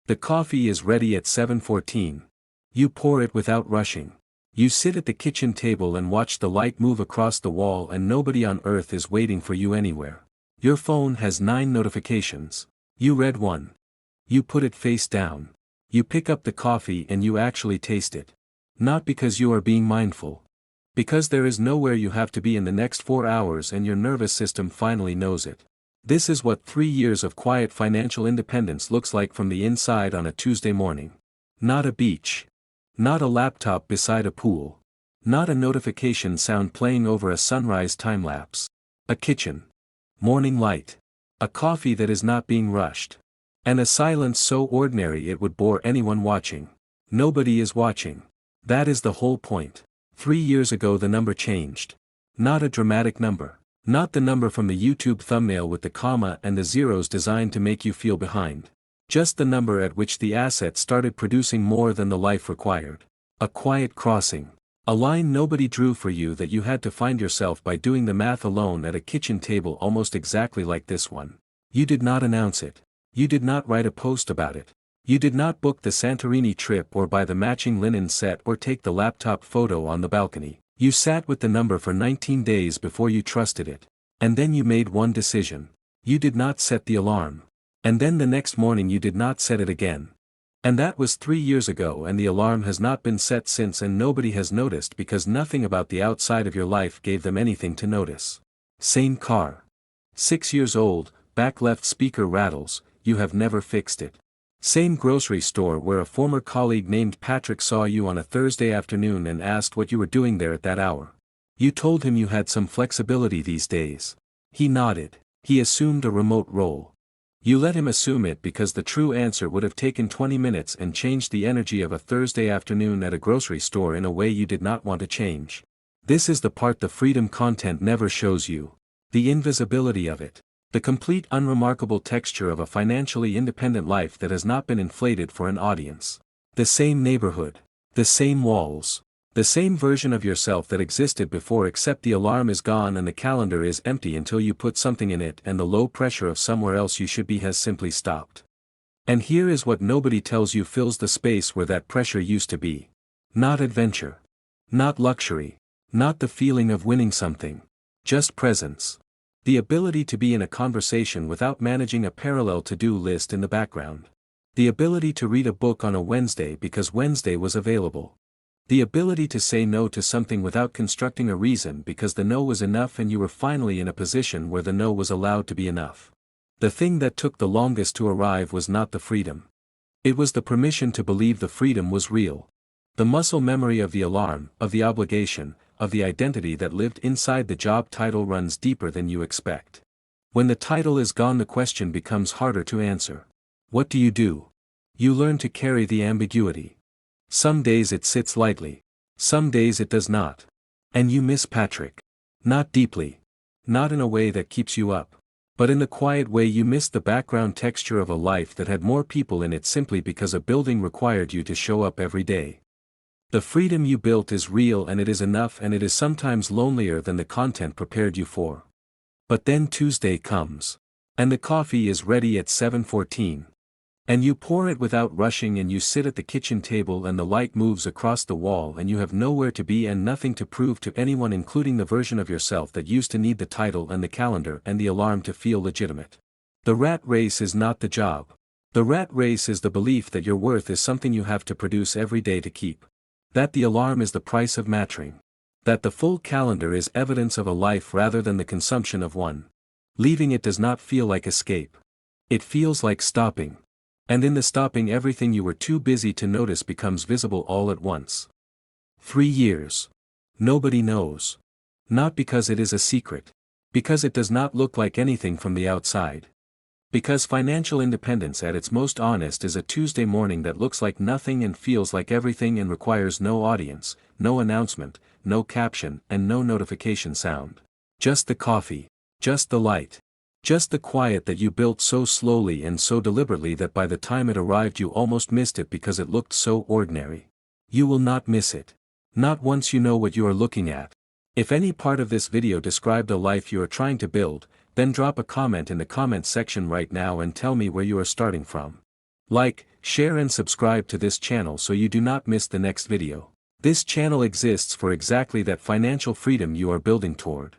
The coffee is ready at 7:14. You pour it without rushing. You sit at the kitchen table and watch the light move across the wall, and nobody on earth is waiting for you anywhere. Your phone has 9 notifications. You read one. You put it face down. You pick up the coffee and you actually taste it. Not because you are being mindful. Because there is nowhere you have to be in the next 4 hours and your nervous system finally knows it. This is what 3 years of quiet financial independence looks like from the inside on a Tuesday morning. Not a beach. Not a laptop beside a pool. Not a notification sound playing over a sunrise time-lapse. A kitchen. Morning light. A coffee that is not being rushed. And a silence so ordinary it would bore anyone watching. Nobody is watching. That is the whole point. 3 years ago the number changed. Not a dramatic number. Not the number from the YouTube thumbnail with the comma and the zeros designed to make you feel behind. Just the number at which the asset started producing more than the life required. A quiet crossing. A line nobody drew for you that you had to find yourself by doing the math alone at a kitchen table almost exactly like this one. You did not announce it. You did not write a post about it. You did not book the Santorini trip or buy the matching linen set or take the laptop photo on the balcony. You sat with the number for 19 days before you trusted it. And then you made one decision. You did not set the alarm. And then the next morning you did not set it again. And that was 3 years ago, and the alarm has not been set since, and nobody has noticed because nothing about the outside of your life gave them anything to notice. Same car. 6 years old, back left speaker rattles, you have never fixed it. Same grocery store where a former colleague named Patrick saw you on a Thursday afternoon and asked what you were doing there at that hour. You told him you had some flexibility these days. He nodded. He assumed a remote role. You let him assume it because the true answer would have taken 20 minutes and changed the energy of a Thursday afternoon at a grocery store in a way you did not want to change. This is the part the freedom content never shows you. The invisibility of it. The complete unremarkable texture of a financially independent life that has not been inflated for an audience. The same neighborhood. The same walls. The same version of yourself that existed before, except the alarm is gone and the calendar is empty until you put something in it, and the low pressure of somewhere else you should be has simply stopped. And here is what nobody tells you fills the space where that pressure used to be. Not adventure. Not luxury. Not the feeling of winning something. Just presence. The ability to be in a conversation without managing a parallel to-do list in the background. The ability to read a book on a Wednesday because Wednesday was available. The ability to say no to something without constructing a reason because the no was enough and you were finally in a position where the no was allowed to be enough. The thing that took the longest to arrive was not the freedom. It was the permission to believe the freedom was real. The muscle memory of the alarm, of the obligation, of the identity that lived inside the job title runs deeper than you expect. When the title is gone, the question becomes harder to answer. What do? You learn to carry the ambiguity. Some days it sits lightly. Some days it does not. And you miss Patrick. Not deeply. Not in a way that keeps you up. But in the quiet way you miss the background texture of a life that had more people in it simply because a building required you to show up every day. The freedom you built is real and it is enough, and it is sometimes lonelier than the content prepared you for. But then Tuesday comes. And the coffee is ready at 7:14. And you pour it without rushing, and you sit at the kitchen table and the light moves across the wall and you have nowhere to be and nothing to prove to anyone, including the version of yourself that used to need the title and the calendar and the alarm to feel legitimate. The rat race is not the job. The rat race is the belief that your worth is something you have to produce every day to keep. That the alarm is the price of matching. That the full calendar is evidence of a life rather than the consumption of one. Leaving it does not feel like escape. It feels like stopping. And in the stopping, everything you were too busy to notice becomes visible all at once. 3 years. Nobody knows. Not because it is a secret. Because it does not look like anything from the outside. Because financial independence at its most honest is a Tuesday morning that looks like nothing and feels like everything and requires no audience, no announcement, no caption, and no notification sound. Just the coffee. Just the light. Just the quiet that you built so slowly and so deliberately that by the time it arrived you almost missed it because it looked so ordinary. You will not miss it. Not once you know what you are looking at. If any part of this video described a life you are trying to build, then drop a comment in the comments section right now and tell me where you are starting from. Like, share and subscribe to this channel so you do not miss the next video. This channel exists for exactly that financial freedom you are building toward.